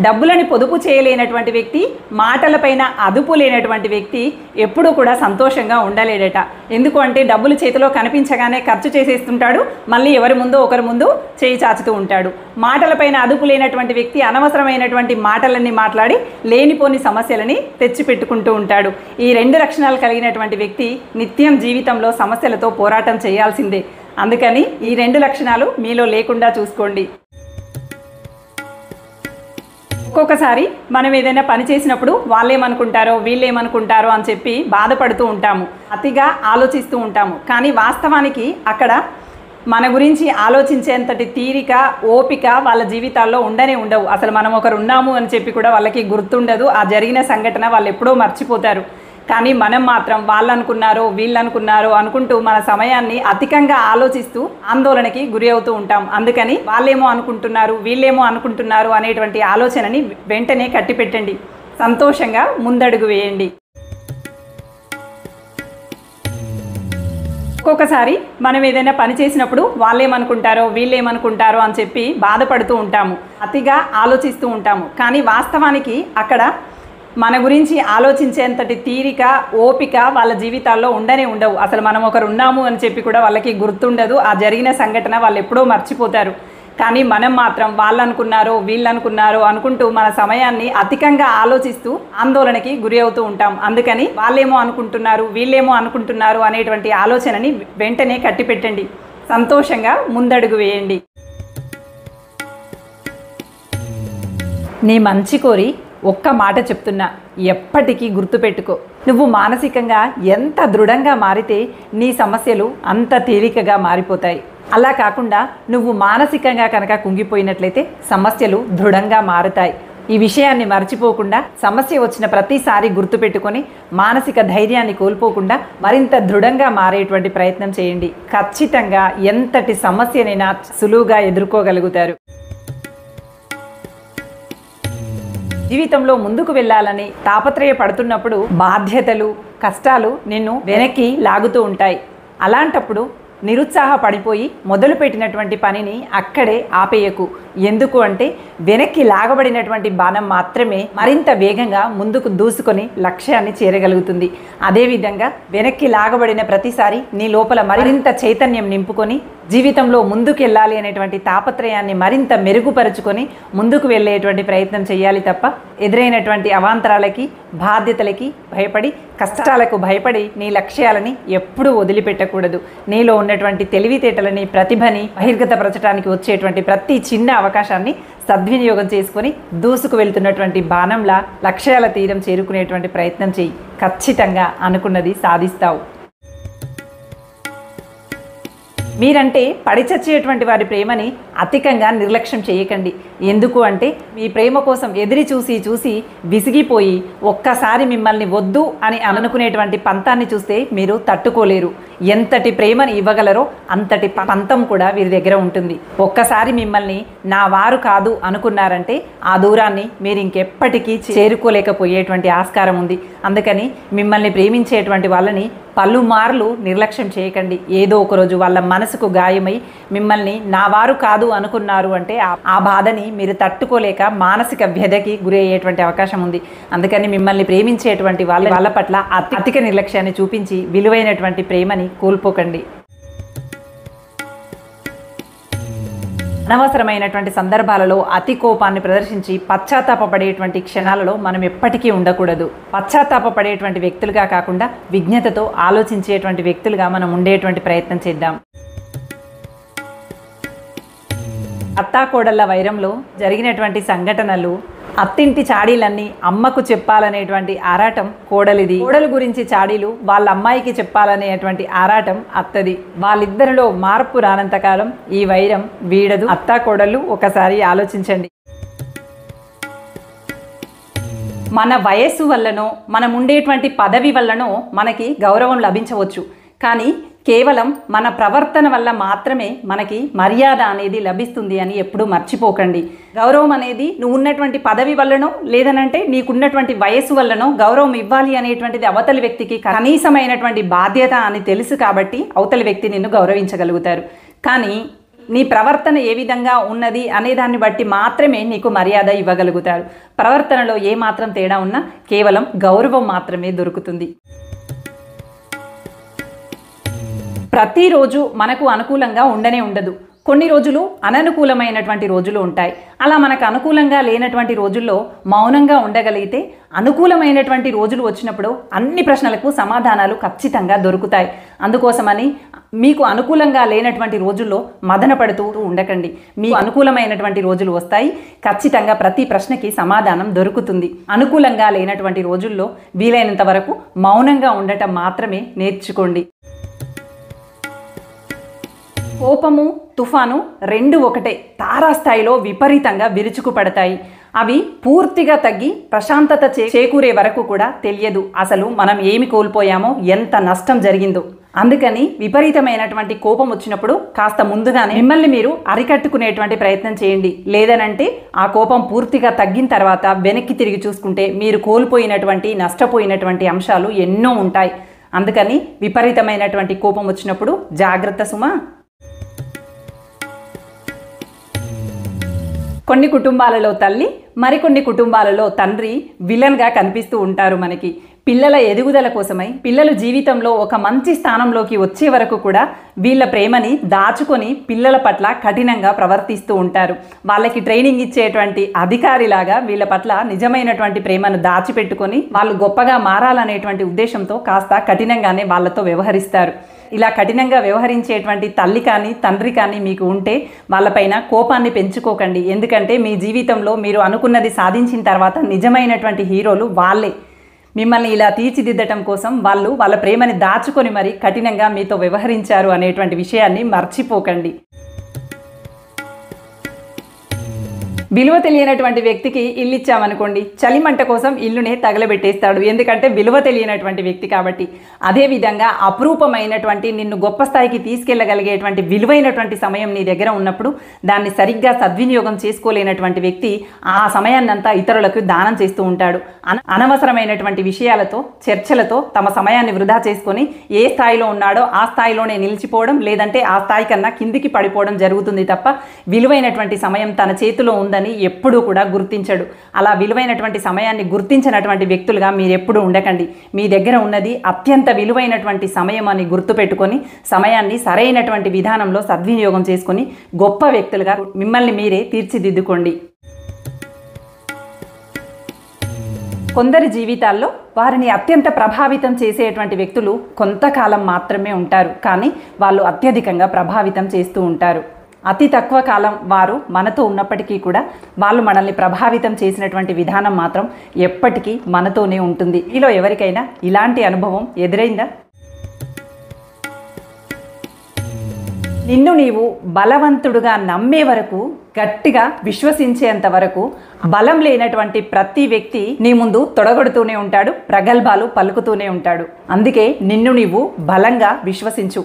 డబ్బులని పొదుపు చేయలేనటువంటి వ్యక్తి, మాటలపైన అదుపు లేనటువంటి వ్యక్తి ఎప్పుడూ కూడా సంతోషంగా ఉండలేడట. ఎందుకు అంటే డబ్బులు చేతిలో కనిపించగానే ఖర్చు చేసేస్తుంటాడు, మళ్ళీ ఎవరి ముందో ఒకరి ముందు చేయి చాచుతూ ఉంటాడు. మాటలపైన అదుపు లేనటువంటి వ్యక్తి అనవసరమైనటువంటి మాటలన్నీ మాట్లాడి లేనిపోని సమస్యలని తెచ్చిపెట్టుకుంటూ ఉంటాడు. ఈ రెండు లక్షణాలు కలిగినటువంటి వ్యక్తి నిత్యం జీవితంలో సమస్యలతో పోరాటం చేయాల్సిందే. అందుకని ఈ రెండు లక్షణాలు మీలో లేకుండా చూసుకోండి. ఒక్కొక్కసారి మనం ఏదైనా పని చేసినప్పుడు వాళ్ళేమనుకుంటారో వీళ్ళేమనుకుంటారో అని చెప్పి బాధపడుతూ ఉంటాము, అతిగా ఆలోచిస్తూ ఉంటాము. కానీ వాస్తవానికి అక్కడ మన గురించి ఆలోచించేంతటి తీరిక, ఓపిక వాళ్ళ జీవితాల్లో ఉండవు. అసలు మనం ఒకరు ఉన్నాము అని చెప్పి కూడా వాళ్ళకి గుర్తుండదు. ఆ జరిగిన సంఘటన వాళ్ళు ఎప్పుడో మర్చిపోతారు. కానీ మనం మాత్రం వాళ్ళనుకున్నారో వీళ్ళనుకున్నారో అనుకుంటూ మన సమయాన్ని అధికంగా ఆలోచిస్తూ ఆందోళనకి గురి అవుతూ ఉంటాం. అందుకని వాళ్ళేమో అనుకుంటున్నారు వీళ్ళేమో అనుకుంటున్నారు అనేటువంటి ఆలోచనని వెంటనే కట్టిపెట్టండి. సంతోషంగా ముందడుగు వేయండి. ఒక్కొక్కసారి మనం ఏదైనా పని చేసినప్పుడు వాళ్ళేమనుకుంటారో వీళ్ళేమనుకుంటారో అని చెప్పి బాధపడుతూ ఉంటాము, అతిగా ఆలోచిస్తూ ఉంటాము. కానీ వాస్తవానికి అక్కడ మన గురించి ఆలోచించేంతటి తీరిక, ఓపిక వాళ్ళ జీవితాల్లో ఉండవు. అసలు మనం ఒకరు ఉన్నాము అని చెప్పి కూడా వాళ్ళకి గుర్తుండదు. ఆ జరిగిన సంఘటన వాళ్ళు ఎప్పుడో మర్చిపోతారు. కానీ మనం మాత్రం వాళ్ళనుకున్నారో వీళ్ళనుకున్నారో అనుకుంటూ మన సమయాన్ని అధికంగా ఆలోచిస్తూ ఆందోళనకి గురి అవుతూ ఉంటాం. అందుకని వాళ్ళేమో అనుకుంటున్నారు వీళ్ళేమో అనుకుంటున్నారు అనేటువంటి ఆలోచనని వెంటనే కట్టిపెట్టండి. సంతోషంగా ముందడుగు వేయండి. నీ మంచి కోరి ఒక్క మాట చెప్తున్నా, ఎప్పటికీ గుర్తుపెట్టుకో. నువ్వు మానసికంగా ఎంత దృఢంగా మారితే నీ సమస్యలు అంత తేలికగా మారిపోతాయి. అలా కాకుండా నువ్వు మానసికంగా కనుక కుంగిపోయినట్లయితే సమస్యలు దృఢంగా మారుతాయి. ఈ విషయాన్ని మర్చిపోకుండా సమస్య వచ్చిన ప్రతిసారి గుర్తుపెట్టుకొని మానసిక ధైర్యాన్ని కోల్పోకుండా మరింత దృఢంగా మారేటువంటి ప్రయత్నం చేయండి. ఖచ్చితంగా ఎంతటి సమస్యనైనా సులువుగా ఎదుర్కోగలుగుతారు. జీవితంలో ముందుకు వెళ్ళాలని తాపత్రయపడుతున్నప్పుడు బాధ్యతలు, కష్టాలు నిన్ను వెనక్కి లాగుతూ ఉంటాయి. అలాంటప్పుడు నిరుత్సాహపడిపోయి మొదలుపెట్టినటువంటి పనిని అక్కడే ఆపేయకు. ఎందుకు అంటే వెనక్కి లాగబడినటువంటి బాణం మాత్రమే మరింత వేగంగా ముందుకు దూసుకొని లక్ష్యాన్ని చేరగలుగుతుంది. అదేవిధంగా వెనక్కి లాగబడిన ప్రతిసారి నీ లోపల మరింత చైతన్యం నింపుకొని జీవితంలో ముందుకు వెళ్ళాలి అనేటువంటి తాపత్రయాన్ని మరింత మెరుగుపరుచుకొని ముందుకు వెళ్ళేటువంటి ప్రయత్నం చేయాలి తప్ప ఎదురైనటువంటి అవాంతరాలకి, బాధ్యతలకి భయపడి, కష్టాలకు భయపడి నీ లక్ష్యాలని ఎప్పుడూ వదిలిపెట్టకూడదు. నీలో ఉన్నటువంటి తెలివితేటలని, ప్రతిభని బహిర్గతపరచడానికి వచ్చేటువంటి ప్రతి చిన్న అవకాశాన్ని సద్వినియోగం చేసుకొని దూసుకు వెళ్తున్నటువంటి బాణంలా లక్ష్యాల తీరం చేరుకునేటువంటి ప్రయత్నం చేయి. ఖచ్చితంగా అనుకున్నది సాధిస్తావు. మీరంటే పడిచచ్చేటువంటి వారి ప్రేమని అధికంగా నిర్లక్ష్యం చేయకండి. ఎందుకు అంటే మీ ప్రేమ కోసం ఎదురు చూసి విసిగిపోయి ఒక్కసారి మిమ్మల్ని వద్దు అని అనుకునేటువంటి పంతాన్ని చూస్తే మీరు తట్టుకోలేరు. ఎంతటి ప్రేమని ఇవ్వగలరో అంతటి పంతం కూడా వీరి దగ్గర ఉంటుంది. ఒక్కసారి మిమ్మల్ని నా వారు కాదు అనుకున్నారంటే ఆ దూరాన్ని మీరు ఇంకెప్పటికీ చేరుకోలేకపోయేటువంటి ఆస్కారం ఉంది. అందుకని మిమ్మల్ని ప్రేమించేటువంటి వాళ్ళని పలుమార్లు నిర్లక్ష్యం చేయకండి. ఏదో ఒకరోజు వాళ్ళ మనసుకు గాయమై మిమ్మల్ని నా వారు కాదు అనుకున్నారు అంటే ఆ బాధని మీరు తట్టుకోలేక మానసిక వ్యధకి గురి అయ్యేటువంటి అవకాశం ఉంది. అందుకని మిమ్మల్ని ప్రేమించేటువంటి వాళ్ళ పట్ల అధిక నిర్లక్ష్యాన్ని చూపించి విలువైనటువంటి ప్రేమని కోల్పోకండి. అనవసరమైనటువంటి సందర్భాలలో అతి కోపాన్ని ప్రదర్శించి పశ్చాత్తాపపడేటువంటి క్షణాలలో మనం ఎప్పటికీ ఉండకూడదు. పశ్చాత్తాపపడేటువంటి వ్యక్తులుగా కాకుండా విజ్ఞతతో ఆలోచించేటువంటి వ్యక్తులుగా మనం ఉండేటువంటి ప్రయత్నం చేద్దాం. అత్తాకోడళ్ళ వైరంలో జరిగినటువంటి సంఘటనలు, అత్తింటి చాడీలన్నీ అమ్మకు చెప్పాలనేటువంటి ఆరాటం కోడలిది. కోడలు గురించి చాడీలు వాళ్ళ అమ్మాయికి చెప్పాలనేటువంటి ఆరాటం అత్తది. వాళ్ళిద్దరిలో మార్పు రానంతకాలం ఈ వైరం వీడదు. అత్తా కోడళ్ళు ఒకసారి ఆలోచించండి. మన వయస్సు వల్లనో మనం ఉండేటువంటి పదవి వల్లనో మనకి గౌరవం లభించవచ్చు. కానీ కేవలం మన ప్రవర్తన వల్ల మాత్రమే మనకి మర్యాద అనేది లభిస్తుంది అని ఎప్పుడూ మర్చిపోకండి. గౌరవం అనేది నువ్వు ఉన్నటువంటి పదవి వల్లనో లేదనంటే నీకున్నటువంటి వయస్సు వల్లనో గౌరవం ఇవ్వాలి అనేటువంటిది అవతలి వ్యక్తికి కనీసమైనటువంటి బాధ్యత అని తెలుసు కాబట్టి అవతలి వ్యక్తి నిన్ను గౌరవించగలుగుతారు. కానీ నీ ప్రవర్తన ఏ విధంగా ఉన్నది అనేదాన్ని బట్టి మాత్రమే నీకు మర్యాద ఇవ్వగలుగుతారు. ప్రవర్తనలో ఏ మాత్రం తేడా ఉన్నా కేవలం గౌరవం మాత్రమే దొరుకుతుంది. ప్రతిరోజు మనకు అనుకూలంగా ఉండనే ఉండదు. కొన్ని రోజులు అననుకూలమైనటువంటి రోజులు ఉంటాయి. అలా మనకు అనుకూలంగా లేనటువంటి రోజుల్లో మౌనంగా ఉండగలిగితే అనుకూలమైనటువంటి రోజులు వచ్చినప్పుడు అన్ని ప్రశ్నలకు సమాధానాలు ఖచ్చితంగా దొరుకుతాయి. అందుకోసమని మీకు అనుకూలంగా లేనటువంటి రోజుల్లో మదన పడుతూ ఉండకండి. మీకు అనుకూలమైనటువంటి రోజులు వస్తాయి. ఖచ్చితంగా ప్రతి ప్రశ్నకి సమాధానం దొరుకుతుంది. అనుకూలంగా లేనటువంటి రోజుల్లో వీలైనంత వరకు మౌనంగా ఉండటం మాత్రమే నేర్చుకోండి. కోపము, తుఫాను రెండు ఒకటే. తారాస్థాయిలో విపరీతంగా విరుచుకుపడతాయి. అవి పూర్తిగా తగ్గి ప్రశాంతత చేకూరే వరకు కూడా తెలియదు అసలు మనం ఏమి కోల్పోయామో, ఎంత నష్టం జరిగిందో. అందుకని విపరీతమైనటువంటి కోపం వచ్చినప్పుడు కాస్త ముందుగానే మిమ్మల్ని మీరు అరికట్టుకునేటువంటి ప్రయత్నం చేయండి. లేదనంటే ఆ కోపం పూర్తిగా తగ్గిన తర్వాత వెనక్కి తిరిగి చూసుకుంటే మీరు కోల్పోయినటువంటి, నష్టపోయినటువంటి అంశాలు ఎన్నో ఉంటాయి. అందుకని విపరీతమైనటువంటి కోపం వచ్చినప్పుడు జాగ్రత్త సుమా. కొన్ని కుటుంబాలలో తల్లి, మరికొన్ని కుటుంబాలలో తండ్రి విలన్గా కనిపిస్తూ ఉంటారు మనకి. పిల్లల ఎదుగుదల కోసమై పిల్లలు జీవితంలో ఒక మంచి స్థానంలోకి వచ్చే వరకు కూడా వీళ్ళ ప్రేమని దాచుకొని పిల్లల పట్ల కఠినంగా ప్రవర్తిస్తూ ఉంటారు. వాళ్ళకి ట్రైనింగ్ ఇచ్చేటువంటి అధికారిలాగా వీళ్ళ పట్ల నిజమైనటువంటి ప్రేమను దాచిపెట్టుకొని వాళ్ళు గొప్పగా మారాలనేటువంటి ఉద్దేశంతో కాస్త కఠినంగానే వాళ్ళతో వ్యవహరిస్తారు. ఇలా కఠినంగా వ్యవహరించేటువంటి తల్లి కానీ తండ్రి కానీ మీకు ఉంటే వాళ్ళపైన కోపాన్ని పెంచుకోకండి. ఎందుకంటే మీ జీవితంలో మీరు అనుకున్నది సాధించిన తర్వాత నిజమైనటువంటి హీరోలు వాళ్ళే. మిమ్మల్ని ఇలా తీర్చిదిద్దటం కోసం వాళ్ళు వాళ్ళ ప్రేమని దాచుకొని మరి కఠినంగా మీతో వ్యవహరించారు అనేటువంటి విషయాన్ని మర్చిపోకండి. విలువ తెలియనటువంటి వ్యక్తికి ఇల్లు ఇచ్చామనుకోండి, చలిమంట కోసం ఇల్లునే తగలబెట్టేస్తాడు. ఎందుకంటే విలువ తెలియనటువంటి వ్యక్తి కాబట్టి. అదేవిధంగా అపురూపమైనటువంటి నిన్ను గొప్ప స్థాయికి తీసుకెళ్లగలిగేటువంటి విలువైనటువంటి సమయం నీ దగ్గర ఉన్నప్పుడు దాన్ని సరిగ్గా సద్వినియోగం చేసుకోలేనటువంటి వ్యక్తి ఆ సమయాన్నంతా ఇతరులకు దానం చేస్తూ ఉంటాడు. అనవసరమైనటువంటి విషయాలతో, చర్చలతో తమ సమయాన్ని వృధా చేసుకొని ఏ స్థాయిలో ఉన్నాడో ఆ స్థాయిలోనే నిలిచిపోవడం, లేదంటే ఆ స్థాయి కన్నా కిందికి పడిపోవడం జరుగుతుంది తప్ప విలువైనటువంటి సమయం తన చేతిలో ఉందని ఎప్పుడూ కూడా గుర్తించడు. అలా విలువైనటువంటి సమయాన్ని గుర్తించినటువంటి వ్యక్తులుగా మీరెప్పుడూ ఉండకండి. మీ దగ్గర ఉన్నది అత్యంత విలువైనటువంటి సమయం అని గుర్తుపెట్టుకొని సమయాన్ని సరైనటువంటి విధానంలో సద్వినియోగం చేసుకొని గొప్ప వ్యక్తులుగా మిమ్మల్ని మీరే తీర్చిదిద్దుకోండి. కొందరి జీవితాల్లో వారిని అత్యంత ప్రభావితం చేసేటువంటి వ్యక్తులు కొంతకాలం మాత్రమే ఉంటారు, కానీ వాళ్ళు అత్యధికంగా ప్రభావితం చేస్తూ ఉంటారు. అతి తక్కువ కాలం వారు మనతో ఉన్నప్పటికీ కూడా వాళ్ళు మనల్ని ప్రభావితం చేసినటువంటి విధానం మాత్రం ఎప్పటికీ మనతోనే ఉంటుంది. మీలో ఎవరికైనా ఇలాంటి అనుభవం ఎదురైందా? నిన్ను నీవు బలవంతుడుగా నమ్మే వరకు, గట్టిగా విశ్వసించేంత వరకు బలం లేనటువంటి ప్రతి వ్యక్తి నీ ముందు తొడగొడుతూనే ఉంటాడు, ప్రగల్భాలు పలుకుతూనే ఉంటాడు. అందుకే నిన్ను నీవు బలంగా విశ్వసించు.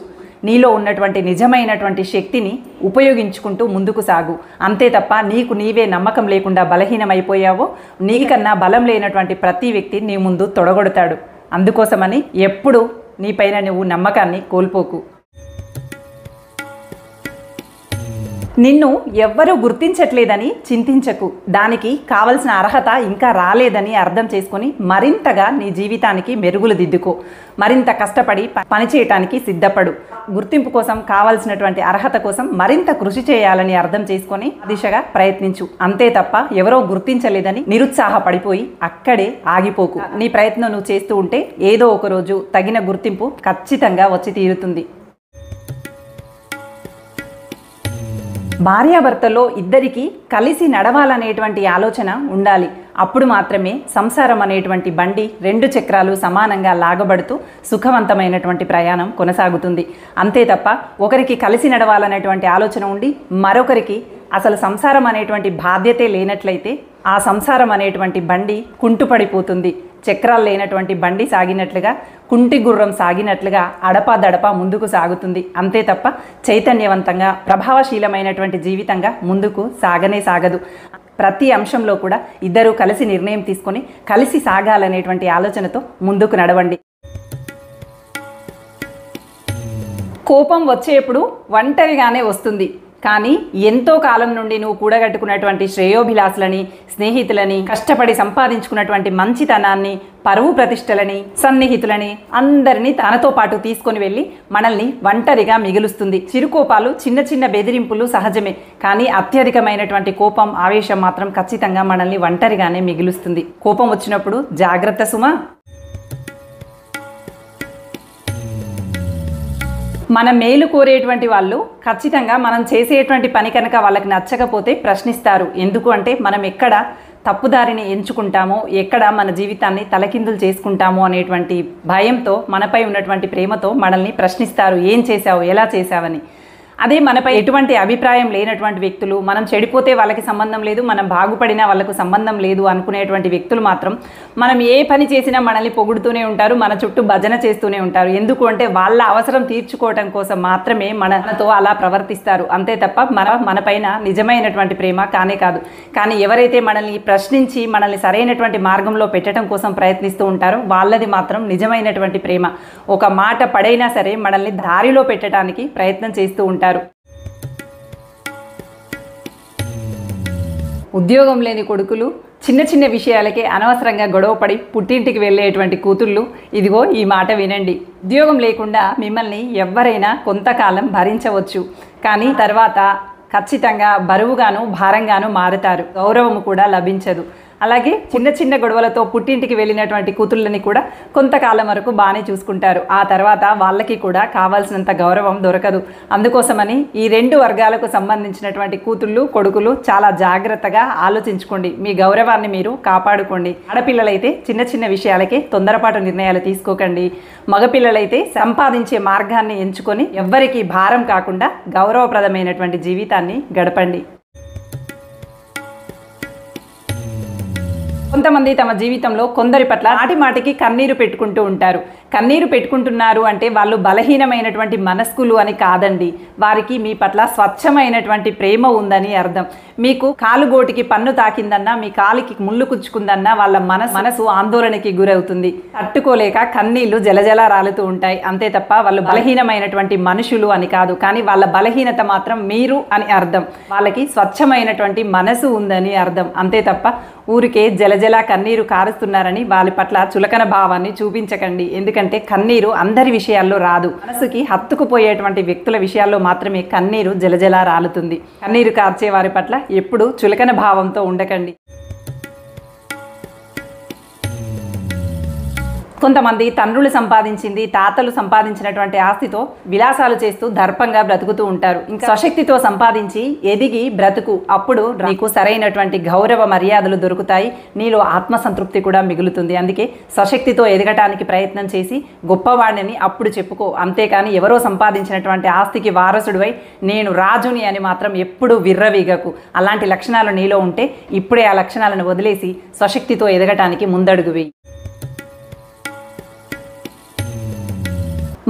నీలో ఉన్నటువంటి నిజమైనటువంటి శక్తిని ఉపయోగించుకుంటూ ముందుకు సాగు. అంతే తప్ప నీకు నీవే నమ్మకం లేకుండా బలహీనమైపోయావో నీకన్నా బలం లేనటువంటి ప్రతి వ్యక్తి నీ ముందు తొడగొడతాడు. అందుకోసమని ఎప్పుడూ నీపైన నువ్వు నమ్మకాన్ని కోల్పోకు. నిన్ను ఎవ్వరూ గుర్తించట్లేదని చింతించకు. దానికి కావలసిన అర్హత ఇంకా రాలేదని అర్థం చేసుకొని మరింతగా నీ జీవితానికి మెరుగులు దిద్దుకో. మరింత కష్టపడి పనిచేయటానికి సిద్ధపడు. గుర్తింపు కోసం కావాల్సినటువంటి అర్హత కోసం మరింత కృషి చేయాలని అర్థం చేసుకొని దిశగా ప్రయత్నించు. అంతే తప్ప ఎవరో గుర్తించలేదని నిరుత్సాహపడిపోయి అక్కడే ఆగిపోకు. నీ ప్రయత్నం నువ్వు చేస్తూ ఉంటే ఏదో ఒక రోజు తగిన గుర్తింపు ఖచ్చితంగా వచ్చి తీరుతుంది. భార్యాభర్తల్లో ఇద్దరికీ కలిసి నడవాలనేటువంటి ఆలోచన ఉండాలి. అప్పుడు మాత్రమే సంసారం అనేటువంటి బండి రెండు చక్రాలు సమానంగా లాగబడుతూ సుఖవంతమైనటువంటి ప్రయాణం కొనసాగుతుంది. అంతే తప్ప ఒకరికి కలిసి నడవాలనేటువంటి ఆలోచన ఉండి మరొకరికి అసలు సంసారం అనేటువంటి బాధ్యతే లేనట్లయితే ఆ సంసారం అనేటువంటి బండి కుంటుపడిపోతుంది. చక్రాలు లేనటువంటి బండి సాగినట్లుగా, కుంటి గుర్రం సాగినట్లుగా అడపాదడపా ముందుకు సాగుతుంది. అంతే తప్ప చైతన్యవంతంగా ప్రభావశీలమైనటువంటి జీవితంగా ముందుకు సాగనే సాగదు. ప్రతి అంశంలో కూడా ఇద్దరూ కలిసి నిర్ణయం తీసుకొని కలిసి సాగాలనేటువంటి ఆలోచనతో ముందుకు నడవండి. కోపం వచ్చేప్పుడు ఒంటరిగానే వస్తుంది, కానీ ఎంతో కాలం నుండి నువ్వు కూడగట్టుకున్నటువంటి శ్రేయోభిలాసులని, స్నేహితులని, కష్టపడి సంపాదించుకున్నటువంటి మంచితనాన్ని, పరువు ప్రతిష్టలని, సన్నిహితులని అందరినీ తనతో పాటు తీసుకొని వెళ్ళి మనల్ని ఒంటరిగా మిగులుస్తుంది. చిరుకోపాలు, చిన్న చిన్న బెదిరింపులు సహజమే, కానీ అత్యధికమైనటువంటి కోపం, ఆవేశం మాత్రం ఖచ్చితంగా మనల్ని ఒంటరిగానే మిగులుస్తుంది. కోపం వచ్చినప్పుడు జాగ్రత్త సుమా. మన మేలు కోరేటువంటి వాళ్ళు ఖచ్చితంగా మనం చేసేటువంటి పని కనుక వాళ్ళకి నచ్చకపోతే ప్రశ్నిస్తారు. ఎందుకు అంటే మనం ఎక్కడ తప్పుదారిని ఎంచుకుంటామో, ఎక్కడ మన జీవితాన్ని తలకిందులు చేసుకుంటామో అనేటువంటి భయంతో, మనపై ఉన్నటువంటి ప్రేమతో మనల్ని ప్రశ్నిస్తారు. ఏం చేశావు, ఎలా చేశావని. అదే మనపై ఎటువంటి అభిప్రాయం లేనటువంటి వ్యక్తులు, మనం చెడిపోతే వాళ్ళకి సంబంధం లేదు, మనం బాగుపడినా వాళ్ళకు సంబంధం లేదు అనుకునేటువంటి వ్యక్తులు మాత్రం మనం ఏ పని చేసినా మనల్ని పొగుడుతూనే ఉంటారు, మన చుట్టూ భజన చేస్తూనే ఉంటారు. ఎందుకు అంటే వాళ్ళ అవసరం తీర్చుకోవటం కోసం మాత్రమే మనతో అలా ప్రవర్తిస్తారు. అంతే తప్ప మనపైన నిజమైనటువంటి ప్రేమ కానే కాదు. కానీ ఎవరైతే మనల్ని ప్రశ్నించి మనల్ని సరైనటువంటి మార్గంలో పెట్టడం కోసం ప్రయత్నిస్తూ ఉంటారో వాళ్ళది మాత్రం నిజమైనటువంటి ప్రేమ. ఒక మాట పడైనా సరే మనల్ని దారిలో పెట్టడానికి ప్రయత్నం చేస్తూ ఉంటారు. ఉద్యోగం లేని కొడుకులు చిన్న చిన్న విషయాలకే అనవసరంగా గొడవపడి పుట్టింటికి వెళ్ళేటువంటి కూతుళ్ళు, ఇదిగో ఈ మాట వినండి. ఉద్యోగం లేకుండా మిమ్మల్ని ఎవరైనా కొంతకాలం భరించవచ్చు, కానీ తర్వాత ఖచ్చితంగా బరువుగాను భారంగాను మారుతారు. గౌరవము కూడా లభించదు. అలాగే చిన్న చిన్న గొడవలతో పుట్టింటికి వెళ్ళినటువంటి కూతుళ్ళని కూడా కొంతకాలం వరకు బాగానే చూసుకుంటారు. ఆ తర్వాత వాళ్ళకి కూడా కావాల్సినంత గౌరవం దొరకదు. అందుకోసమని ఈ రెండు వర్గాలకు సంబంధించినటువంటి కూతుళ్ళు, కొడుకులు చాలా జాగ్రత్తగా ఆలోచించుకోండి. మీ గౌరవాన్ని మీరు కాపాడుకోండి. ఆడపిల్లలైతే చిన్న చిన్న విషయాలకే తొందరపాటు నిర్ణయాలు తీసుకోకండి. మగపిల్లలైతే సంపాదించే మార్గాన్ని ఎంచుకొని ఎవ్వరికీ భారం కాకుండా గౌరవప్రదమైనటువంటి జీవితాన్ని గడపండి. కొంతమంది తమ జీవితంలో కొందరి పట్ల మాటిమాటికి కన్నీరు పెట్టుకుంటూ ఉంటారు. కన్నీరు పెట్టుకుంటున్నారు అంటే వాళ్ళు బలహీనమైనటువంటి మనస్కులు అని కాదండి. వారికి మీ పట్ల స్వచ్ఛమైనటువంటి ప్రేమ ఉందని అర్థం. మీకు కాలుగోటికి పన్ను తాకిందన్నా, మీ కాలికి ముళ్ళు కుచ్చుకుందన్నా వాళ్ళ మనసు ఆందోళనకి గురవుతుంది. తట్టుకోలేక కన్నీళ్లు జలజల రాలుతూ ఉంటాయి. అంతే తప్ప వాళ్ళు బలహీనమైనటువంటి మనుషులు అని కాదు. కానీ వాళ్ళ బలహీనత మాత్రం మీరు అని అర్థం. వాళ్ళకి స్వచ్ఛమైనటువంటి మనసు ఉందని అర్థం. అంతే తప్ప ఊరికే జలజల కన్నీరు కారుస్తున్నారని వాళ్ళ పట్ల చులకన భావాన్ని చూపించకండి. ఎందుకంటే కన్నీరు అందరి విషయాల్లో రాదు. మనసుకి హత్తుకుపోయేటువంటి వ్యక్తుల విషయాల్లో మాత్రమే కన్నీరు జలజల రాలుతుంది. కన్నీరు కార్చే వారి పట్ల ఎప్పుడూ చులకన భావంతో ఉండకండి. కొంతమంది తండ్రులు సంపాదించింది, తాతలు సంపాదించినటువంటి ఆస్తితో విలాసాలు చేస్తూ దర్పంగా బ్రతుకుతూ ఉంటారు. ఇంకా స్వశక్తితో సంపాదించి ఎదిగి బ్రతుకు. అప్పుడు నీకు సరైనటువంటి గౌరవ మర్యాదలు దొరుకుతాయి. నీలో ఆత్మసంతృప్తి కూడా మిగులుతుంది. అందుకే స్వశక్తితో ఎదగటానికి ప్రయత్నం చేసి గొప్పవాడిని అప్పుడు చెప్పుకో. అంతేకాని ఎవరో సంపాదించినటువంటి ఆస్తికి వారసుడివై నేను రాజుని అని మాత్రం ఎప్పుడూ విర్రవీగకు. అలాంటి లక్షణాలు నీలో ఉంటే ఇప్పుడే ఆ లక్షణాలను వదిలేసి స్వశక్తితో ఎదగటానికి ముందడుగు వేయి.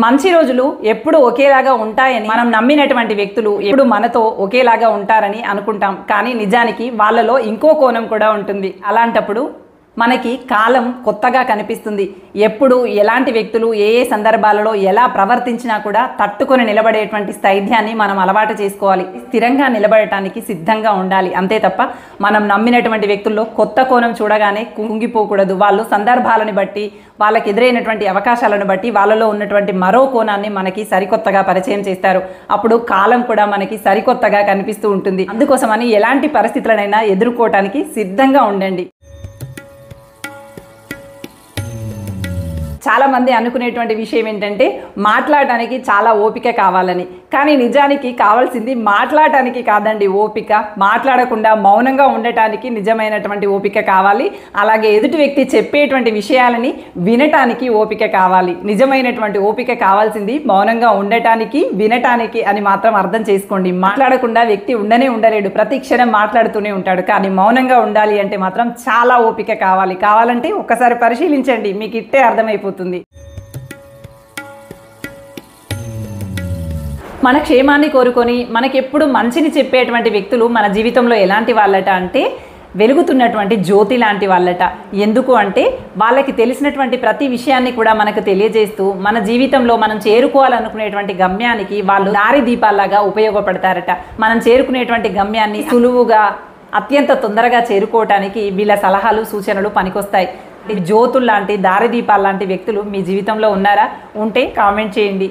మంచి రోజులు ఎప్పుడు ఒకేలాగా ఉంటాయని మనం నమ్మినటువంటి వ్యక్తులు ఎప్పుడు మనతో ఒకేలాగా ఉంటారని అనుకుంటాం. కానీ నిజానికి వాళ్ళలో ఇంకో కోణం కూడా ఉంటుంది. అలాంటప్పుడు మనకి కాలం కొత్తగా కనిపిస్తుంది. ఎప్పుడు ఎలాంటి వ్యక్తులు ఏ ఏ సందర్భాలలో ఎలా ప్రవర్తించినా కూడా తట్టుకొని నిలబడేటువంటి స్థైర్యాన్ని మనం అలవాటు చేసుకోవాలి. స్థిరంగా నిలబడటానికి సిద్ధంగా ఉండాలి. అంతే తప్ప మనం నమ్మినటువంటి వ్యక్తుల్లో కొత్త కోణం చూడగానే కుంగిపోకూడదు. వాళ్ళు సందర్భాలను బట్టి, వాళ్ళకి ఎదురైనటువంటి అవకాశాలను బట్టి వాళ్ళలో ఉన్నటువంటి మరో కోణాన్ని మనకి సరికొత్తగా పరిచయం చేస్తారు. అప్పుడు కాలం కూడా మనకి సరికొత్తగా కనిపిస్తూ ఉంటుంది. అందుకోసమని ఎలాంటి పరిస్థితులనైనా ఎదుర్కోవటానికి సిద్ధంగా ఉండండి. చాలామంది అనుకునేటువంటి విషయం ఏంటంటే మాట్లాడటానికి చాలా ఓపిక కావాలని. కానీ నిజానికి కావాల్సింది మాట్లాడటానికి కాదండి ఓపిక. మాట్లాడకుండా మౌనంగా ఉండటానికి నిజమైనటువంటి ఓపిక కావాలి. అలాగే ఎదుటి వ్యక్తి చెప్పేటువంటి విషయాలని వినటానికి ఓపిక కావాలి. నిజమైనటువంటి ఓపిక కావాల్సింది మౌనంగా ఉండటానికి, వినటానికి అని మాత్రం అర్థం చేసుకోండి. మాట్లాడకుండా వ్యక్తి ఉండలేడు. ప్రతి క్షణం మాట్లాడుతూనే ఉంటాడు. కానీ మౌనంగా ఉండాలి అంటే మాత్రం చాలా ఓపిక కావాలి. కావాలంటే ఒక్కసారి పరిశీలించండి, మీకు ఇట్టే అర్థమైపోతుంది. మన క్షేమాన్ని కోరుకొని మనకెప్పుడు మంచిని చెప్పేటువంటి వ్యక్తులు మన జీవితంలో ఎలాంటి వాళ్ళట అంటే వెలుగుతున్నటువంటి జ్యోతి లాంటి వాళ్ళట. ఎందుకు అంటే వాళ్ళకి తెలిసినటువంటి ప్రతి విషయాన్ని కూడా మనకు తెలియజేస్తూ మన జీవితంలో మనం చేరుకోవాలనుకునేటువంటి గమ్యానికి వాళ్ళు దారి దీపాలాగా ఉపయోగపడతారట. మనం చేరుకునేటువంటి గమ్యాన్ని సులువుగా అత్యంత తొందరగా చేరుకోవటానికి వీళ్ళ సలహాలు సూచనలు పనికొస్తాయి. జ్యోతుల్లాంటి దారిదీపాల్లాంటి వ్యక్తులు మీ జీవితంలో ఉన్నారా? ఉంటే కామెంట్ చేయండి.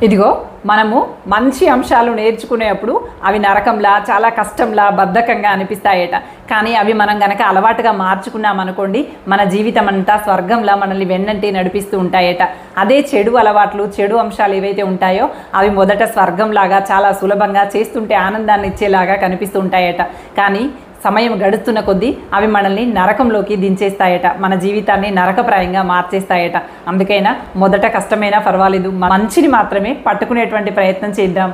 ఇదిగో మనము మంచి అంశాలు నేర్చుకునేప్పుడు అవి నరకంలా, చాలా కష్టంలా, బద్ధకంగా అనిపిస్తాయట. కానీ అవి మనం గనక అలవాటుగా మార్చుకున్నాం అనుకోండి, మన జీవితం అంతా స్వర్గంలా మనల్ని వెన్నంటి నడిపిస్తూ ఉంటాయట. అదే చెడు అలవాట్లు, చెడు అంశాలు ఏవైతే ఉంటాయో అవి మొదట స్వర్గంలాగా చాలా సులభంగా చేస్తుంటే ఆనందాన్ని ఇచ్చేలాగా కనిపిస్తూ ఉంటాయట. కానీ సమయం గడుస్తున్న కొద్దీ అవి మనల్ని నరకంలోకి దించేస్తాయట, మన జీవితాన్ని నరకప్రాయంగా మార్చేస్తాయట. అందుకైనా మొదట కష్టమైనా పర్వాలేదు, మంచిని మాత్రమే పట్టుకునేటువంటి ప్రయత్నం చేద్దాం.